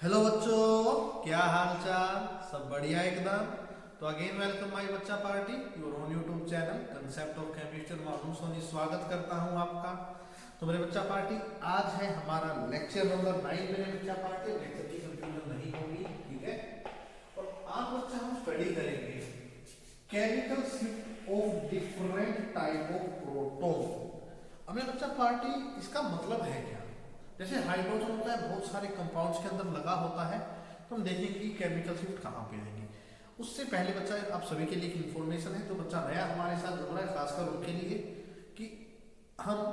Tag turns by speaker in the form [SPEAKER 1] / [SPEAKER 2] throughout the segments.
[SPEAKER 1] Hello बच्चों, क्या हाल चाल? सब बढ़िया एकदम। तो अगेन वेलकम माय बच्चा party, your own YouTube channel concept of chemistry. मालूम सोनी स्वागत करता हूं आपका। तो मेरे बच्चा पार्टी, आज है हमारा लेक्चर नंबर 9 मेरे बच्चा पार्टी। लेक्चर की कंफ्यूजन नहीं होगी, ठीक है। और आज बच्चा हम स्टडी करेंगे chemical shift of different type of proton. अब मेरे बच्चा पार्टी, इसका मतलब है क्या? जैसे हाइड्रोजन होता है, बहुत सारे कंपाउंड्स के अंदर लगा होता है, तो हम देखेंगे कि केमिकल शिफ्ट कहाँ पे आएंगे। उससे पहले बच्चा, आप सभी के लिए इन्फॉर्मेशन है, तो बच्चा नया हमारे साथ जुड़ रहा है, खासकर उनके लिए कि हम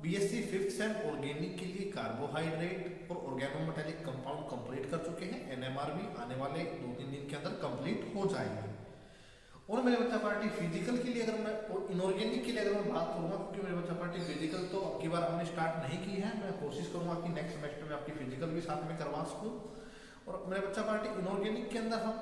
[SPEAKER 1] बीएससी फिफ्थ सेम ऑर्गेनिक के लिए कार्बोहाइड्रेट और ऑर्गेनोमेटेलिक कंपाउंड कंप्लीट कर चुके हैं। एनएमआर भी आने वाले 2-3 दिन के अंदर कंप्लीट हो जाएंगे। और मेरे बच्चा पार्टी फिजिकल के लिए अगर मैं, और इनऑर्गेनिक के लिए अगर मैं बात करूंगा, क्योंकि मेरे बच्चा पार्टी फिजिकल तो अब की बार हमने स्टार्ट नहीं की है, मैं कोशिश करूंगा कि नेक्स्ट सेमेस्टर में आपकी फिजिकल भी साथ में करवा सकूं। और मेरे बच्चा पार्टी इनऑर्गेनिक के अंदर हम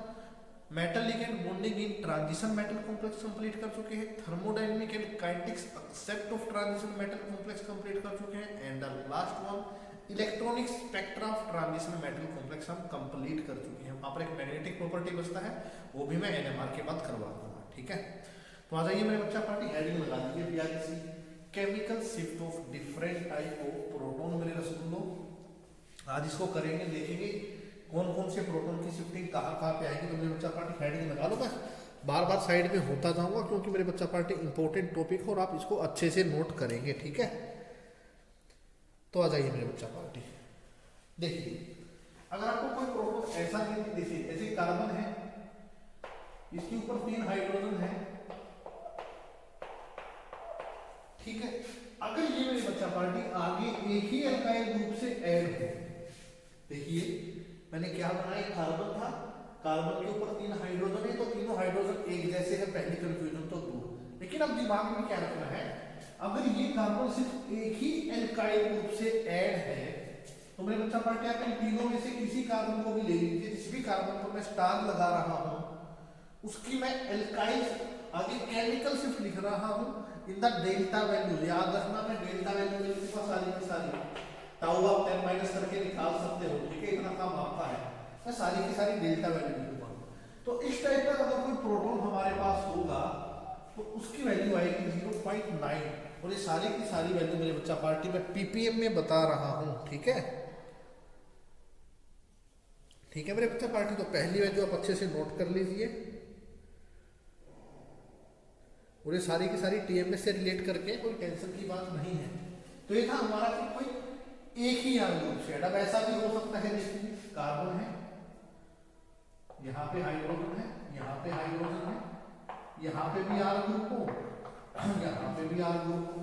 [SPEAKER 1] metal ligand bonding in transition metal complex complete कर चुके हैं, thermodynamic and kinetics except of transition metal complex complete कर चुके हैं, and the last one electronic spectra of transition metal complex हम कंप्लीट कर चुके हैं। वहां पर एक मैग्नेटिक प्रॉपर्टी बचता है, वो भी मैं एनएमआर के बाद करवा दूंगा, ठीक है। तो आ जाइए मेरे बच्चा पार्टी, हेडिंग लगा दीजिए प्यारी सी, chemical shift of different type of proton. मेरे रसगुल्लो, आज इसको करेंगे, देखेंगे कौन कौन से प्रोटॉन की शिफ्टिंग कहाँ कहाँ पे आएगी। तो मेरे बच्चा पार्टी हेडिंग लगा लो, बस बार बार साइड में होता जाऊंगा, क्योंकि मेरे बच्चा पार्टी इंपॉर्टेंट टॉपिक है और आप इसको अच्छे से नोट करेंगे, ठीक है। तो आ जाइए मेरे बच्चा पार्टी, देखिए अगर आपको कोई प्रोटॉन ऐसा नहीं, देखिए ऐसे कार्बन है, इसके ऊपर 3 हाइड्रोजन है, ठीक है। अगर ये मेरे बच्चा पार्टी आगे एक ही अल्काइल ग्रुप से ऐड हो, देखिए मैंने क्या बनाया, कार्बन था, कार्बन के ऊपर 3 हाइड्रोजन है, तो तीनों हाइड्रोजन एक जैसे है, पहली कंफ्यूजन तो दूर। लेकिन अब दिमाग में क्या रखना है, अगर ये कार्बन सिर्फ एक ही एल्काइल ग्रुप से ऐड है, तो मेरे बच्चा पार्टी आप इन तीनों में से किसी कार्बन को भी ले लीजिए, जिस भी कार्बन पर मैं स्टार लगा रहा हूं उसकी मैं एल्काइल आगे केमिकल शिफ्ट लिख रहा हूं इन द डेल्टा वैल्यू। याद रखना, मैं डेल्टा वैल्यू में लिखूंगा सारी की सारी, टाउ आप 10 माइनस करके निकाल सकते हो, ठीक है, इतना काम आपका है। मैं सारी की सारी डेल्टा वैल्यू लिखूंगा। तो इस टाइप का अगर कोई प्रोटॉन हमारे पास होगा तो उसकी वैल्यू आएगी 0.9, और ये सारी की सारी वैल्यू मेरे बच्चा पार्टी में पीपीएम में बता रहा हूं, ठीक है। ठीक है मेरे बच्चा पार्टी, तो पहली वैल्यू आप अच्छे से नोट कर लीजिए, और ये सारी की सारी टीएमएस से रिलेट करके कोई टेंशन की बात नहीं है। तो ये था हमारा कि कोई एक ही आर ग्रुप से, अब ऐसा भी हो सकता है, देखिए कार्बन है, यहाँ पे हाइड्रोजन है, यहाँ पे हाइड्रोजन है, यहाँ पे भी आर ग्रुप हो, यहाँ पे भी आर ग्रुप हो।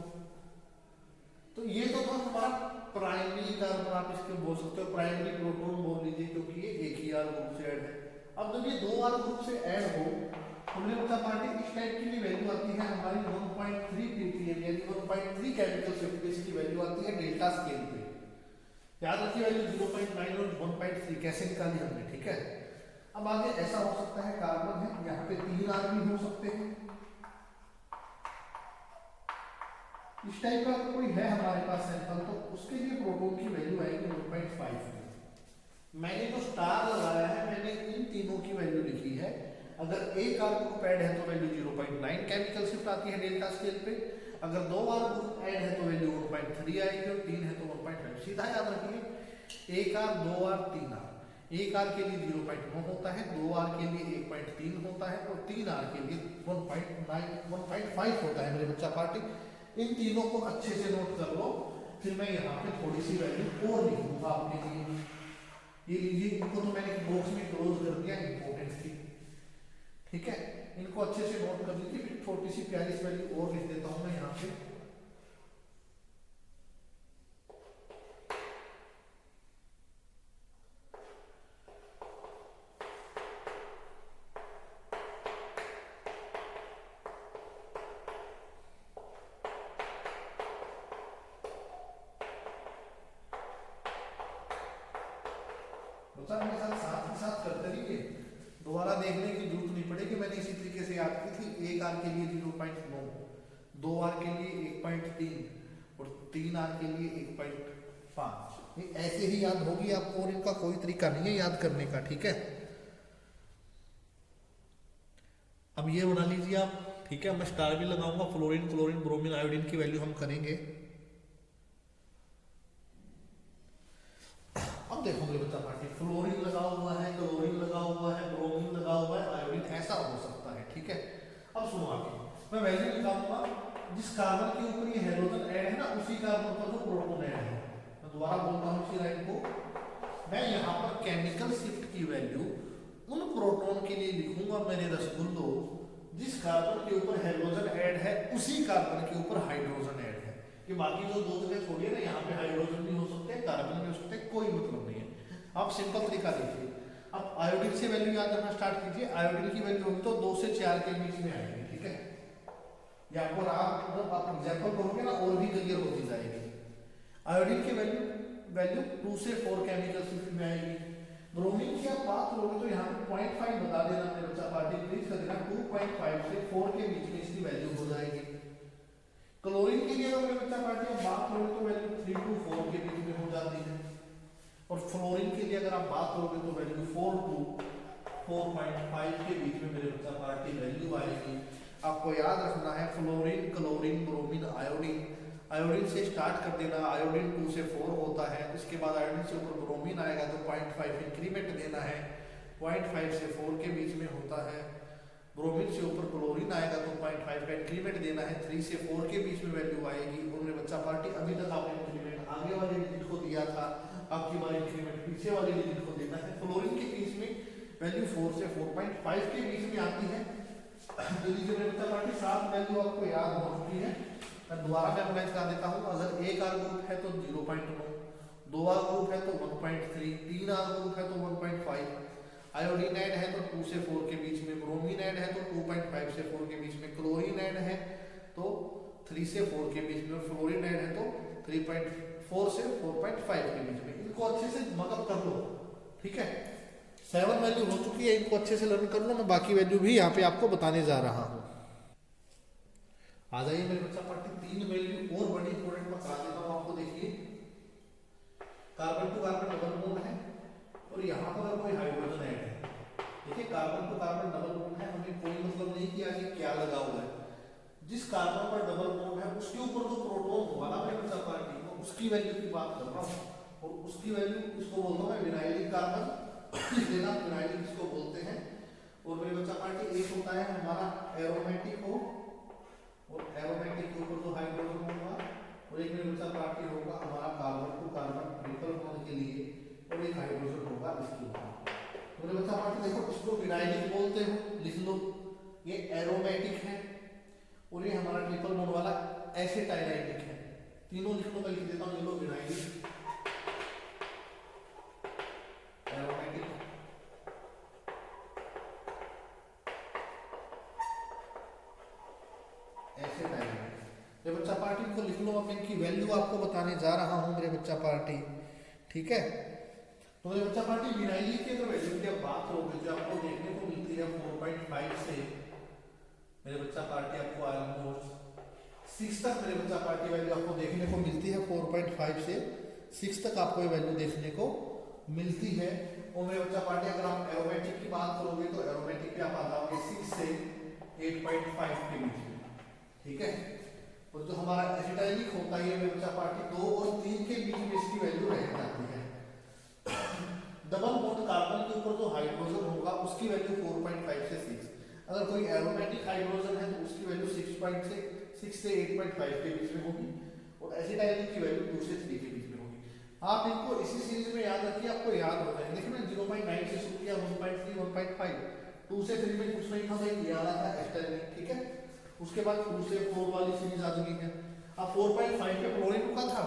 [SPEAKER 1] तो ये तो था हमारा प्राइमरी कार्बन, आप इसके बोल सकते हो प्राइमरी प्रोटॉन बोल लीजिए, क्योंकि ये एक ही आर ग्रुप से ऐड है। अब जब ये 2 आर ग्रुप से ऐड हो, हमने बता पार्टी इस टाइप की भी वैल्यू आती है हमारी 1.3 ppm, यानी 1.3 केमिकल शिफ्ट, इसकी वैल्यू आती है डेल्टा स्केल पे। याद रखिए वैल्यू 0.9 और 1.3 कैसे निकाली हमने, ठीक है। अब आगे ऐसा हो सकता है, कार्बन है, यहाँ पे 3 आर भी हो सकते हैं, इस टाइप का कोई है हमारे पास सैंपल, तो उसके लिए प्रोटॉन की वैल्यू आएगी 1.5। मैंने जो स्टार लगाया है, मैंने इन तीनों की वैल्यू लिखी है। अगर एक आर ग्रुप ऐड है तो वैल्यू 0.9 केमिकल शिफ्ट आती है डेल्टा स्केल पे, अगर 2 आर ग्रुप ऐड है तो वैल्यू 1.3 आएगी, और 3 है तो 1.5। सीधा याद रखिए, एक आर, 2 आर, 3 आर, एक आर के लिए 0.9 होता है, 2 आर के लिए 1.3 होता है, और 3 आर के लिए 1.5 होता है मेरे बच्चा पार्टी। इन तीनों को अच्छे से नोट कर लो, फिर मैं यहाँ पे थोड़ी सी वैल्यू और लिखूंगा आपके लिए। ये लीजिए, इनको तो मैंने बॉक्स में क्लोज कर दिया, इंपॉर्टेंट थी, ठीक है। इनको अच्छे से नोट कर लीजिए, फिर छोटी सी प्यारी सी वैल्यू और लिख देता हूं मैं यहाँ पे। मेरे साथ ही साथ करते रहिए, दोबारा देखने की जरूरत नहीं पड़ेगी, मैंने इसी तरीके से याद की थी। एक आर के लिए 0.9, 2 आर के लिए 1.3, और 3 आर के लिए 1. 5। ये ऐसे ही याद होगी आपको और इनका कोई तरीका नहीं है याद करने का, ठीक है। अब ये बना लीजिए आप, ठीक है। मैं स्टार भी लगाऊंगा, फ्लोरीन, क्लोरीन, ब्रोमीन, आयोडीन की वैल्यू हम करेंगे। अब देखो मेरे बच्चा पार्टी, फ्लोरीन लगा हुआ है, क्लोरीन लगा हुआ है, ब्रोमीन लगा हुआ है, आयोडीन, ऐसा हो सकता है, ठीक है। अब सुनो आगे, मैं वैल्यू निकालूंगा जिस कार्बन के ऊपर ये हाइड्रोजन ऐड है ना, उसी कार्बन पर जो प्रोटॉन ऐड है। मैं दोबारा बोलता हूँ इसी लाइन को, मैं यहाँ पर केमिकल शिफ्ट की वैल्यू उन प्रोटॉन के लिए लिखूंगा मेरे रसगुल्लो जिस कार्बन के ऊपर हाइड्रोजन ऐड है उसी कार्बन के ऊपर हाइड्रोजन ऐड है। कि बाकी जो दो जगह छोड़िए ना, यहाँ पे हाइड्रोजन भी हो सकते हैं, कार्बन भी हो सकते हैं, कोई मतलब नहीं है। आप सिंपल तरीका देखिए। अब आयोडीन से वैल्यू याद करना स्टार्ट कीजिए। आयोडीन की वैल्यू होगी तो 2 से 4 के बीच में आएगी, ठीक है। ये आपको आप एग्जाम्पल करोगे ना और भी क्लियर होती जाएगी। आयोडीन की वैल्यू 2 से 4 केमिकल शिफ्ट में आएगी। ब्रोमीन की आप बात करोगे तो यहाँ पे 0.5 बता देना मेरे बच्चा पार्टी, इंक्रीज कर देना 2.5 से 4 के बीच में इसकी वैल्यू हो जाएगी। क्लोरीन के लिए अगर मेरे बच्चा पार्टी आप बात करोगे तो वैल्यू 3 to 4 के बीच में हो जाती है। और फ्लोरीन के लिए अगर आप बात करोगे तो वैल्यू 4 to 4.5 के बीच में मेरे बच्चा पार्टी वैल्यू आएगी। आपको याद रखना है fluorine, chlorine, bromine, iodine, iodine से स्टार्ट कर देना। आयोडीन 2 से 4 होता है, इसके बाद आयोडीन से ऊपर ब्रोमीन आएगा तो 0.5 इंक्रीमेंट देना है, 0.5 से 4 के बीच में होता है। ब्रोमीन से ऊपर क्लोरीन आएगा तो 0.5 का इंक्रीमेंट देना है, 3 से 4 के बीच में वैल्यू आएगी। और मेरे बच्चा पार्टी अभी तक आपने इंक्रीमेंट आगे वाले डिजिट को दिया था, आपकी बार इंक्रीमेंट पीछे वाले डिजिट को देना है। फ्लोरीन के बीच में वैल्यू 4 से 4.5 के बीच में आती है। जल्दी से मेरे बच्चा पार्टी 7 वैल्यू आपको याद हो चुकी है। मैं दोबारा मेमोराइज कर देता हूँ। अगर एक आर ग्रुप है तो 0.9, 2 आर ग्रुप है तो 1.3, 3 आर ग्रुप है तो 1.5, आयोडीन ऐड है तो 2 से 4 के बीच में, ब्रोमीन ऐड है तो 2.5 से 4 के बीच में, क्लोरीन ऐड है तो 3 से 4 के बीच में, फ्लोरीन ऐड है तो 3.4 से 4.5 के बीच में। इनको अच्छे से मकअप कर लो, ठीक है। 7 वैल्यू हो चुकी है, इनको अच्छे से लर्न कर लो। मैं बाकी वैल्यू भी यहाँ पे आपको बताने जा रहा हूँ। आ जाइए मेरे बच्चा पार्टी, 3 वैल्यू और बड़ी इंपॉर्टेंट बता देता हूँ आपको। देखिए carbon to carbon double bond है और यहाँ पर कोई हाइड्रोजन ऐड है। देखिए carbon to carbon double bond है, हमें कोई मतलब नहीं किया कि क्या लगा हुआ है। जिस कार्बन पर डबल बॉन्ड है उसके ऊपर जो प्रोटॉन होगा ना मेरे बच्चा पार्टी, उसकी वैल्यू की बात कर रहा हूँ। और उसकी वैल्यू इसको बोलता हूँ विनाइलिक कार्बन, लेना विनाइलिक इसको बोलते हैं। और मेरे बच्चा पार्टी एक होता है हमारा एरोमेटिक हो, और एरोमेटिक के ऊपर जो हाइड्रोजन होगा, और एक मेरे बच्चा पार्टी होगा हमारा carbon to carbon triple bond के लिए, और एक हाइड्रोजन होगा इसके ऊपर। तो मेरे बच्चा पार्टी देखो, इसको विनाइलिक बोलते हो, लिख लो। ये एरोमेटिक है और ये हमारा ट्रिपल बॉन्ड वाला एसिटाइलाइटिक है। तीनों लिख लो, मैं लिख देता हूँ। ये लो विनाइलिक, एरोमेटिक, मेरे बच्चा पार्टी को लिख लो। अब इनकी वैल्यू आपको बताने जा रहा हूं मेरे बच्चा पार्टी, ठीक है। तो मेरे बच्चा पार्टी विनाइलिक की अगर वैल्यू की अब बात करोगे जो आपको देखने को मिलती है 4.5 से मेरे बच्चा पार्टी आपको ऑलमोस्ट 6 तक मेरे बच्चा पार्टी वैल्यू आपको देखने को मिलती है। 4.5 से 6 तक आपको ये वैल्यू देखने को मिलती है। और मेरे बच्चा पार्टी अगर आप एरोमेटिक की बात करोगे तो एरोमेटिक पे आप आ जाओगे 6 से 8.5 के बीच में, ठीक है। और जो हमारा एसिटाइलिक होता है मेरे बच्चा पार्टी 2 और 3 के बीच में इसकी वैल्यू रह जाती है। डबल बॉन्ड कार्बन के ऊपर जो हाइड्रोजन होगा उसकी वैल्यू 4.5 से 6। अगर कोई एरोमेटिक हाइड्रोजन है तो उसकी वैल्यू 6 से 8.5 के बीच में होगी, और एसिटाइलिक की वैल्यू 2 से 3 के बीच में होगी। आप इनको इसी सीरीज में याद रखिए, आपको याद हो जाएगा। देखिए 0.9 से शुरू किया, 1.3, 1.5, 2 से 3 में कुछ नहीं था भाई, ये आ रहा था एसिटाइलिक, ठीक है। उसके बाद 2 से 4 वाली सीरीज आ चुकी है। अब 4.5 पे क्लोरीन रुका था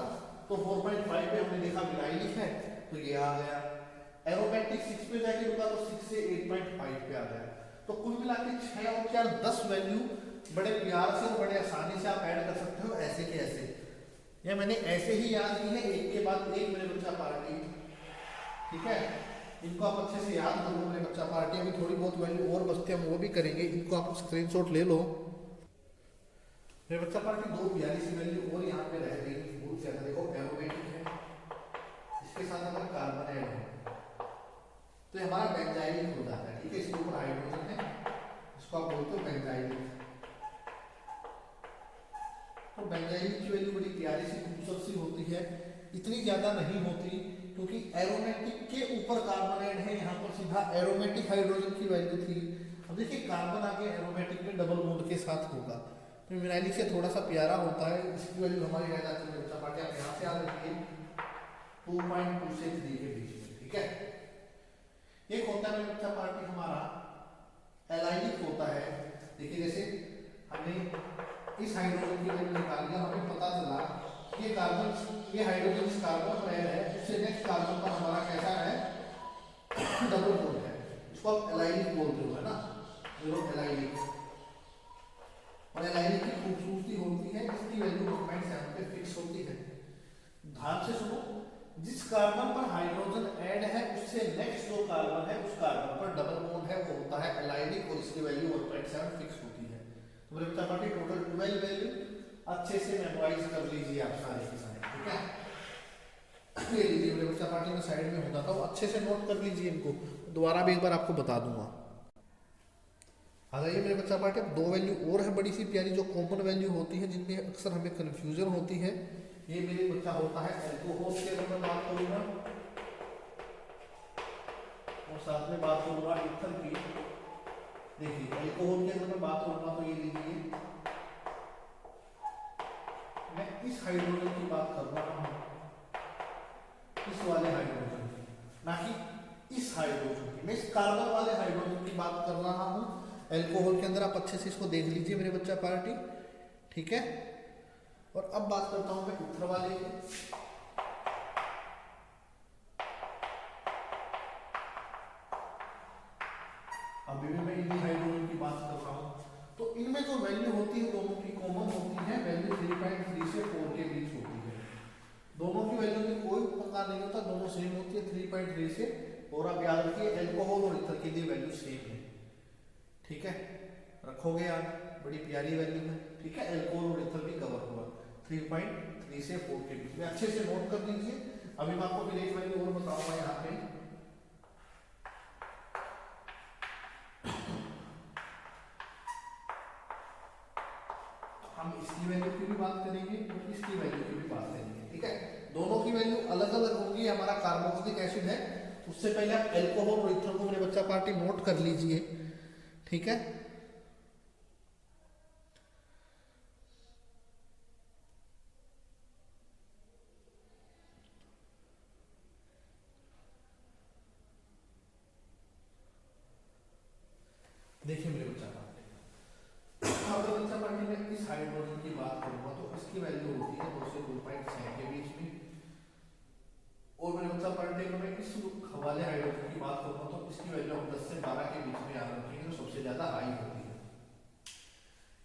[SPEAKER 1] तो 4.5 पे हमने देखा विनाइलिक है तो ये आ गया। एरोमेटिक 6 पे जाके रुका तो 6 से 8.5 पे आ गया। तो कुल मिला के 6 और 4 10 वैल्यू बड़े प्यार से और बड़े आसानी से आप ऐड कर सकते हो, ऐसे के ऐसे। ये मैंने ऐसे ही याद की है, एक के बाद एक मेरे बच्चा पार्टी, ठीक है। इनको आप अच्छे से याद कर लो मेरे बच्चा पार्टी। अभी थोड़ी बहुत वैल्यू और बचते हैं, हम वो भी करेंगे। इनको आप स्क्रीनशॉट ले लो मेरे बच्चा पार्टी। 2 प्यारी सी वैल्यू और यहाँ पे रह गई बहुत ज्यादा। देखो एरोमेटिक है, होती है, इतनी ज्यादा नहीं होती, क्योंकि एरोमेटिक के ऊपर कार्बन ऐड है, यहाँ पर सीधा एरोमेटिक हाइड्रोजन की वैल्यू थी। अब देखिए कार्बन आगे एरोमेटिक में डबल बॉन्ड के साथ होगा, तो विनाइलिक से थोड़ा सा प्यारा होता है, इसकी वैल्यू हमारी रह जाती है बच्चा पार्टी, आप यहाँ से याद रखिए 2.2 से 3 के बीच में, ठीक है। एक होता है बच्चा पार्टी हमारा एलाइनिक होता है। देखिए जैसे हमने इस हाइड्रोजन की वैल्यू निकाल लिया, हमें पता चला ये कार्बन, ये हाइड्रोजन इस कार्बन पर है, उससे नेक्स्ट कार्बन पर हमारा कैसा है, डबल बॉन्ड है, इसको आप एलाइनिक बोलते हो, है ना, जो एलाइनिक। और एलाइनिक की खूबसूरती होती है, इसकी वैल्यू 1.7 पे फिक्स होती है। ध्यान से सुनो, जिस कार्बन पर हाइड्रोजन ऐड है उससे नेक्स्ट जो कार्बन है उस कार्बन पर डबल बॉन्ड है, वो होता है एलाइनिक, और इसकी वैल्यू 1.7 फिक्स होती है। तो मेरे बच्चा पार्टी टोटल 12 वैल्यू अच्छे से मेमोराइज कर लीजिए आप सारे के सारे, ठीक है। ये लीजिए मेरे बच्चा पार्टी में साइड में होता था, वो अच्छे से नोट कर लीजिए इनको, दोबारा भी एक बार आपको बता दूंगा। आ जाइए मेरे बच्चा पार्टी, अब 2 वैल्यू और है बड़ी सी प्यारी, जो कॉमन वैल्यू होती है, जिनमें अक्सर हमें कंफ्यूजन होती है। ये मेरे बच्चा होता है एल्कोहल के बारे में बात करूंगा, और साथ में बात करूंगा इथर की। देखिए एल्कोहल के अंदर मैं बात करूंगा, तो ये लीजिए मैं इस हाइड्रोजन की बात कर रहा हूं, इस वाले हाइड्रोजन की, ना कि इस हाइड्रोजन की, मैं इस कार्बन वाले हाइड्रोजन की बात कर रहा हूं एल्कोहल के अंदर। आप अच्छे से इसको देख लीजिए मेरे बच्चा पार्टी, ठीक है। और अब बात करता हूं मैं इथर वाले की। अभी भी मैं इन्हीं हाइड्रोजन की बात कर रहा हूं, तो इनमें जो वैल्यू होती है दोनों की कॉमन होती है, वैल्यू 3.3 से 4 के बीच होती है। दोनों की वैल्यू में कोई प्रकार नहीं होता, दोनों सेम होती है 3.3 से। और आप याद रखिए एल्कोहल और इथर के लिए वैल्यू सेम है, ठीक है, रखोगे याद, बड़ी प्यारी वैल्यू है, ठीक है। एल्कोहल और इथर भी कवर हुआ 3.3 से 4 के बीच में, अच्छे से नोट कर लीजिए। अभी मैं आपको फिर एक वैल्यू और बताऊंगा यहाँ पे, हम इसकी वैल्यू की भी बात करेंगे और इसकी वैल्यू की भी बात करेंगे, ठीक है। दोनों की वैल्यू अलग अलग होगी। हमारा कार्बोक्सिलिक एसिड है, उससे पहले आप एल्कोहल और इथर को मेरे बच्चा पार्टी नोट कर लीजिए, ठीक है। देखिए मेरे बच्चा पार्टी, अगर बच्चा पार्टी में इस हाइड्रोजन की बात करूंगा तो इसकी वैल्यू होती है 2 से 2.6 के बीच में। और मेरे बच्चा पार्टी में मैं इस हवाले हाइड्रोजन की बात करूंगा तो इसकी वैल्यू हम 10 से 12 के बीच में याद रखेंगे, तो सबसे ज्यादा हाई होती है।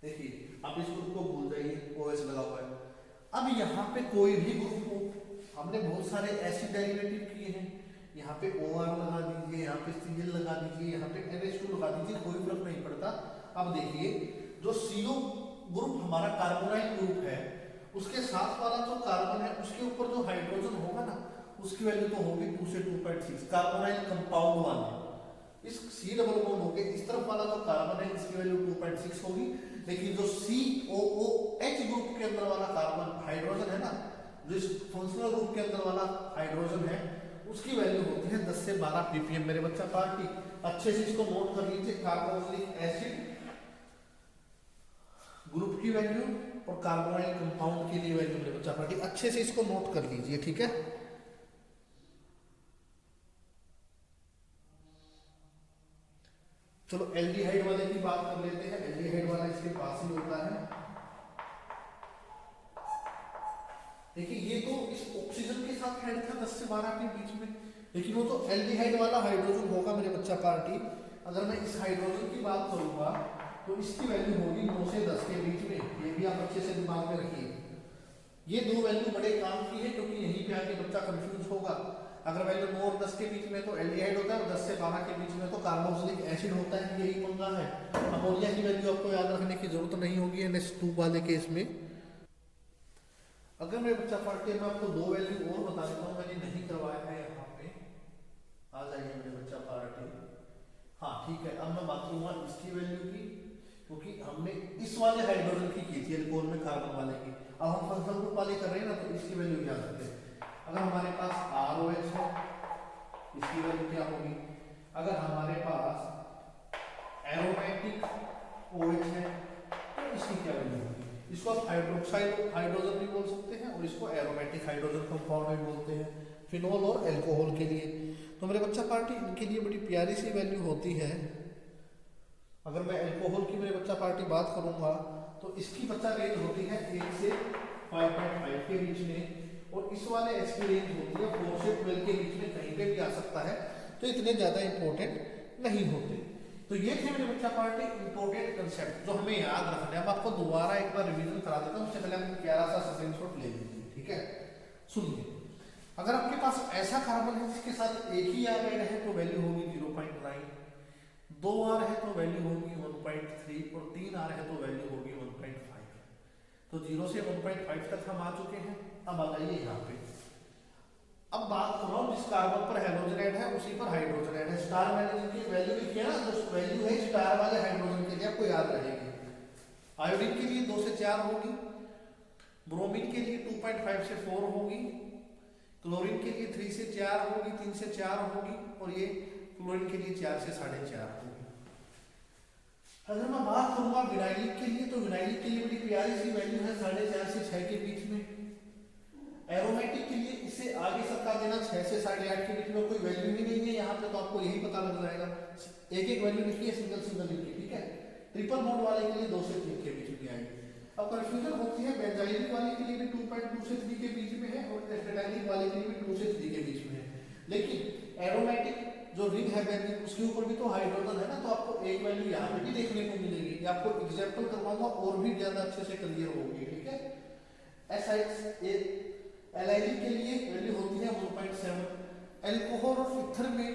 [SPEAKER 1] देखिए आप इस ग्रुप को भूल जाइए, OH लगा हुआ है। अब यहाँ पे कोई भी ग्रुप हो, हमने बहुत सारे एसिड डेरिवेटिव किए हैं, यहाँ पे OR लगा दीजिए, यहाँ पे Cl लगा दीजिए, यहाँ पे NH2 लगा दीजिए, कोई फर्क नहीं पड़ता। अब देखिए जो CO ग्रुप हमारा कार्बोनाइल ग्रुप है, उसके साथ वाला जो कार्बन है उसके ऊपर जो हाइड्रोजन होगा ना, उसकी वैल्यू तो होगी 2 से 2.6, कार्बोनाइल कंपाउंड वाला। इस C डबल बॉन्ड होके इस तरफ वाला जो कार्बन है इसकी वैल्यू 2.6 होगी, लेकिन जो COOH ग्रुप के अंदर वाला कार्बन हाइड्रोजन है ना, जो इस फंक्शनल ग्रुप के अंदर वाला हाइड्रोजन है, उसकी वैल्यू होती है 10 से 12 ppm। मेरे बच्चा पार्टी अच्छे से इसको नोट कर लीजिए, कार्बोक्सिलिक एसिड ग्रुप की वैल्यू और कार्बोनाइल कंपाउंड के लिए वैल्यू मेरे बच्चा पार्टी अच्छे से इसको नोट कर लीजिए, ठीक है। चलो एल्डिहाइड वाले की बात कर लेते हैं। एल्डिहाइड वाला इसके पास ही होता है। देखिए ये तो इस ऑक्सीजन के साथ ऐड था 10 से 12 के बीच में, लेकिन वो तो एल्डिहाइड वाला हाइड्रोजन होगा मेरे बच्चा पार्टी। अगर मैं इस हाइड्रोजन की बात करूंगा तो इसकी वैल्यू होगी 9 से 10 के बीच में, ये भी आप अच्छे से दिमाग में रखिए। ये दो वैल्यू बड़े काम की है, क्योंकि यहीं पे आके बच्चा कंफ्यूज होगा। अगर वैल्यू 9 और 10 के बीच में तो एल्डिहाइड होता है, और 10 से 12 के बीच में तो कार्बोक्सिलिक एसिड होता है, यही पंगा है। अमोनिया की वैल्यू आपको याद रखने की जरूरत नहीं होगी NH2 वाले केस में। अगर मेरे बच्चा पार्टी में आपको दो वैल्यू और बता देता हूँ, मैंने नहीं करवाया है यहाँ पे, आ जाइए मेरे बच्चा पार्टी। हाँ ठीक है, अब मैं बात करूंगा इसकी वैल्यू की, क्योंकि हमने इस वाले हाइड्रोजन की थी एल्कोहल में कार्बन वाले की, अब हम फंक्शनल ग्रुप वाली कर रहे हैं ना, तो इसकी वैल्यू क्या करते हैं। अगर हमारे पास ROH है, इसकी वैल्यू क्या होगी। अगर हमारे पास एरोमेटिक OH है तो इसकी क्या वैल्यू होगी। इसको आप हाइड्रोक्साइड हाइड्रोजन भी बोल सकते हैं और इसको एरोमेटिक हाइड्रोजन कंपाउंड भी बोलते हैं, फिनोल और अल्कोहल के लिए। तो मेरे बच्चा पार्टी इनके लिए बड़ी प्यारी सी वैल्यू होती है। अगर मैं अल्कोहल की मेरे बच्चा पार्टी बात करूंगा तो इसकी बच्चा रेंज होती है 1 से 5.5 के बीच में, और इस वाले H की रेंज होती है 4 से 12 के बीच में, कहीं पे भी आ सकता है, तो इतने ज्यादा इंपॉर्टेंट नहीं होते। तो ये थे मेरे बच्चा पार्टी इंपॉर्टेंट कंसेप्ट जो हमें याद रखना है। मैं आपको दोबारा एक बार रिवीजन करा देता हूँ, उससे पहले हम प्यारा सा स्क्रीनशॉट ले लीजिए, ठीक है। सुनिए, अगर आपके पास ऐसा कार्बन है जिसके साथ एक ही R ऐड है तो वैल्यू होगी 0.9, 2 R है तो वैल्यू होगी 1.3 और 3 R है तो वैल्यू होगी 1.5। तो 0 से 1.5 तक हम आ चुके हैं। अब आ जाइए यहाँ पे, अब बात कर रहा हूँ जिस कार्बन पर हाइड्रोजन ऐड है उसी पर हाइड्रोजन ऐड है। स्टार हाइड्रोजन की वैल्यू लिखिए ना, जो वैल्यू है स्टार वाले हाइड्रोजन के लिए आपको याद रहेगी। आयोडीन के लिए 2 से 4 होगी, ब्रोमीन के लिए 2.5 से 4 होगी, क्लोरीन के लिए 3 से 4 होगी, 3 से 4 होगी, और ये क्लोरीन के लिए 4 से 4.5 होगी। अगर मैं बात करूंगा विनाइलिक के लिए, तो विनाइलिक के लिए बड़ी प्यारी सी वैल्यू है 4.5 से 6 के बीच में। एरोमेटिक के लिए इसे आगे सरका देना 6 से 8.5 के बीच में, कोई वैल्यू ही नहीं है यहाँ पे, तो आपको यही पता लग जाएगा। एक एक वैल्यू लिखिए, सिंगल सिंगल लिखिए, ठीक है। ट्रिपल बॉन्ड वाले के लिए 2 से 3 के बीच में आएगी। अब कंफ्यूजन होती है, बेंजाइलिक वाले के लिए भी 2.2 से 3 के बीच में है और एसिटाइलिक वाले के लिए भी 2 से 3 के बीच में है। लेकिन एरोमेटिक जो रिंग है बेंजीन, उसके ऊपर भी तो हाइड्रोजन है ना, तो आपको एक वैल्यू यहाँ पे भी देखने को मिलेगी। ये आपको एग्जाम्पल करवाऊंगा और भी ज्यादा अच्छे से क्लियर होगी, ठीक है। SiO एलाइलिक के लिए वैल्यू होती है 1.7। अल्कोहल और इथर में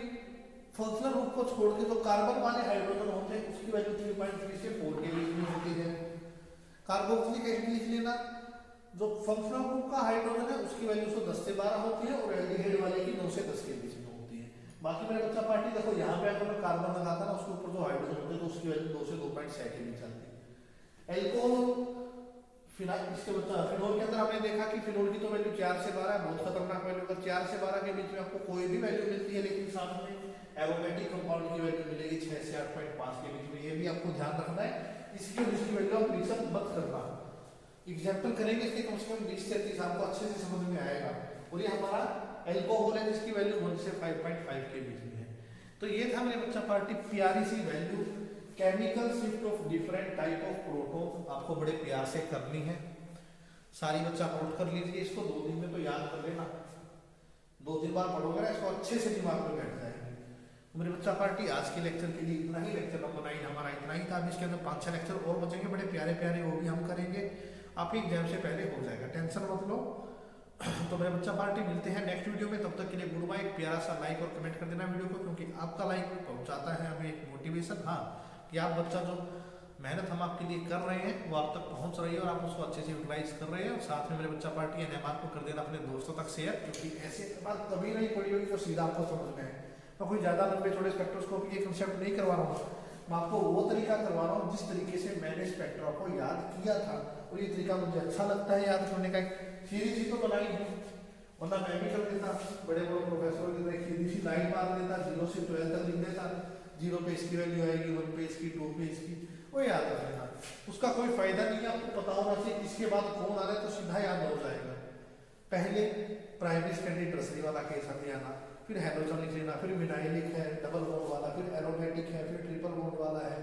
[SPEAKER 1] फंक्शनल ग्रुप को छोड़ के जो कार्बन वाले हाइड्रोजन होते हैं उसकी वैल्यू 3.3 से 4 के बीच में होती है। कार्बोक्सिलिक एसिड लिख लेना, जो फंक्शनल ग्रुप का हाइड्रोजन है उसकी वैल्यू 10 से 12 होती है, और एल्डिहाइड वाले की 9 से 10 के बीच में होती है। बाकी मेरे बच्चा पार्टी देखो, यहाँ पे अगर मैं कार्बन लगाता ना, उसके ऊपर जो हाइड्रोजन होते हैं तो उसकी वैल्यू 2 से 2.6 के बीच आती है। अल्कोहल इसके फिनोल के अंदर हमने देखा कि फिनोल की तो वैल्यू 4 से 12 है, बहुत खतरनाक वैल्यू। अगर 4 से 12 के बीच में आपको कोई भी वैल्यू मिलती है, लेकिन साथ में एरोमेटिक कंपाउंड की वैल्यू मिलेगी 6 से 8.5 के बीच में, ये भी आपको ध्यान रखना है। इसकी और इसकी वैल्यू आप मिक्सअप मत करना। एग्जाम्पल करेंगे इसके कम से कम 20 से 30, आपको अच्छे से समझ में आएगा। और ये हमारा अल्कोहल है जिसकी वैल्यू 1 से 5.5 के बीच में है। तो ये था मेरे बच्चा पार्टी प्यारी सी value, chemical shift of different type of proton, आपको बड़े प्यार से करनी है। सारी बच्चा नोट कर लीजिए, इसको 2 दिन में तो याद कर लेना, 2-3 बार पढ़ोगे ना इसको अच्छे से दिमाग में बैठ जाएगी। तो मेरे बच्चा पार्टी आज के लेक्चर के लिए इतना ही। लेक्चर नंबर 9 हमारा इतना ही था। अब इसके अंदर 5-6 लेक्चर और बचेंगे बड़े प्यारे प्यारे, वो भी हम करेंगे। आपके एग्जाम से पहले हो जाएगा, टेंशन मत लो। तो मेरे बच्चा पार्टी मिलते हैं नेक्स्ट वीडियो में, तब तक के लिए गुड बाय। एक प्यारा सा लाइक और कमेंट कर देना वीडियो को, क्योंकि आपका लाइक पहुंचाता है हमें एक मोटिवेशन, हाँ, कि आप बच्चा जो मेहनत हम आपके लिए कर रहे हैं वो आप तक पहुंच रही है और आप उसको अच्छे से यूटिलाइज कर रहे हैं। और साथ में मेरे बच्चा पार्टी NMR को कर देना अपने दोस्तों तक शेयर, क्योंकि ऐसे बात कभी नहीं पड़ी होगी जो सीधा आपको समझ में है। मैं कोई ज़्यादा लंबे थोड़े स्पेक्ट्रोस्कोपी के कंसेप्ट नहीं करवा रहा हूँ, मैं आपको वो तरीका करवा रहा हूँ जिस तरीके से मैंने स्पेक्ट्रा को याद किया था, और ये तरीका मुझे अच्छा लगता है याद करने का। सीरीज ही तो बनाई है, वरना मैं भी कर देता बड़े बड़े प्रोफेसर की तरह सीधी सी लाइन मार देता, 0 से 12 तक लिख देता, 0 पे इसकी वैल्यू आएगी, 1 पे इसकी, 2 पे इसकी, वो याद कर लेना। उसका कोई फायदा नहीं है, आपको पता होना चाहिए इसके बाद कौन आ रहा है तो सीधा याद हो जाएगा। पहले प्राइमरी सेकेंडरी टर्सरी वाला केस हमें आना, फिर हाइड्रोजन लिख लेना, फिर विनाइलिक है डबल बॉन्ड वाला, फिर एरोमेटिक है, फिर ट्रिपल बॉन्ड वाला है,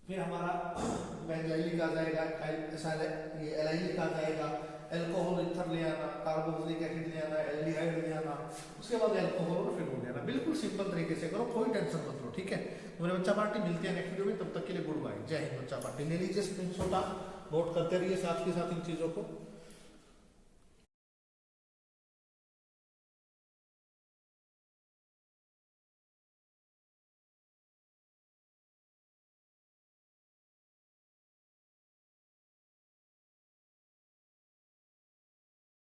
[SPEAKER 1] फिर हमारा बेंजाइलिक आ जाएगा, ये एलाइलिक आ जाएगा, अल्कोहल इथर ले आना, कार्बोक्सिलिक एसिड ले आना, एल्डिहाइड ले आना, उसके बाद अल्कोहल और फिनोल ले आना। बिल्कुल सिंपल तरीके से करो, कोई टेंशन मत लो, ठीक है। तो मेरे बच्चा पार्टी मिलते हैं नेक्स्ट वीडियो में, तब तक के लिए गुड बाय, जय हिंद। बच्चा पार्टी ले लीजिए स्क्रीनशॉट, आप नोट करते रहिए साथ के साथ इन चीज़ों को।